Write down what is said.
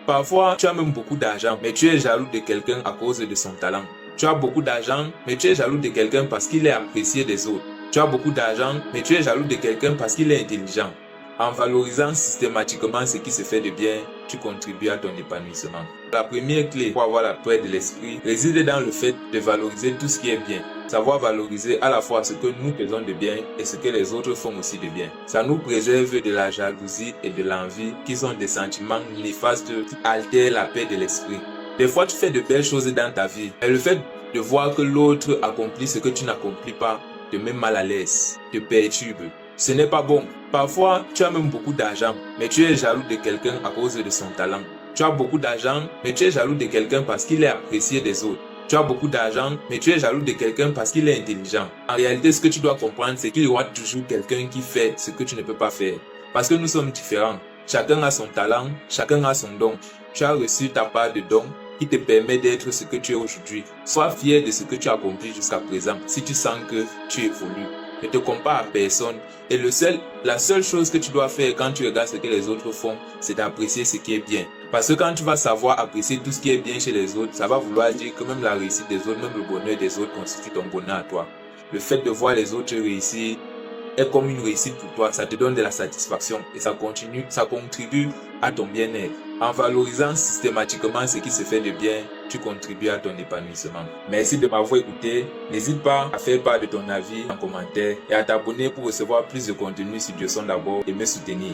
Parfois, tu as même beaucoup d'argent, mais tu es jaloux de quelqu'un à cause de son talent. Tu as beaucoup d'argent, mais tu es jaloux de quelqu'un parce qu'il est apprécié des autres. Tu as beaucoup d'argent, mais tu es jaloux de quelqu'un parce qu'il est intelligent. En valorisant systématiquement ce qui se fait de bien, tu contribues à ton épanouissement. La première clé pour avoir la paix de l'esprit réside dans le fait de valoriser tout ce qui est bien. Savoir valoriser à la fois ce que nous faisons de bien et ce que les autres font aussi de bien. Ça nous préserve de la jalousie et de l'envie qui sont des sentiments néfastes qui altèrent la paix de l'esprit. Des fois, tu fais de belles choses dans ta vie, et le fait de voir que l'autre accomplit ce que tu n'accomplis pas te met mal à l'aise, te perturbe. Ce n'est pas bon. Parfois, tu as même beaucoup d'argent, mais tu es jaloux de quelqu'un à cause de son talent. Tu as beaucoup d'argent, mais tu es jaloux de quelqu'un parce qu'il est apprécié des autres. Tu as beaucoup d'argent, mais tu es jaloux de quelqu'un parce qu'il est intelligent. En réalité, ce que tu dois comprendre, c'est qu'il y aura toujours quelqu'un qui fait ce que tu ne peux pas faire. Parce que nous sommes différents. Chacun a son talent, chacun a son don. Tu as reçu ta part de don qui te permet d'être ce que tu es aujourd'hui. Sois fier de ce que tu as accompli jusqu'à présent si tu sens que tu évolues. Ne te compare à personne. Et la seule chose que tu dois faire quand tu regardes ce que les autres font, c'est d'apprécier ce qui est bien. Parce que quand tu vas savoir apprécier tout ce qui est bien chez les autres, ça va vouloir dire que même la réussite des autres, même le bonheur des autres constitue ton bonheur à toi. Le fait de voir les autres réussir est comme une réussite pour toi, ça te donne de la satisfaction et ça contribue à ton bien-être. En valorisant systématiquement ce qui se fait de bien, tu contribues à ton épanouissement. Merci de m'avoir écouté. N'hésite pas à faire part de ton avis en commentaire et à t'abonner pour recevoir plus de contenu sur Dieu son d'abord et me soutenir.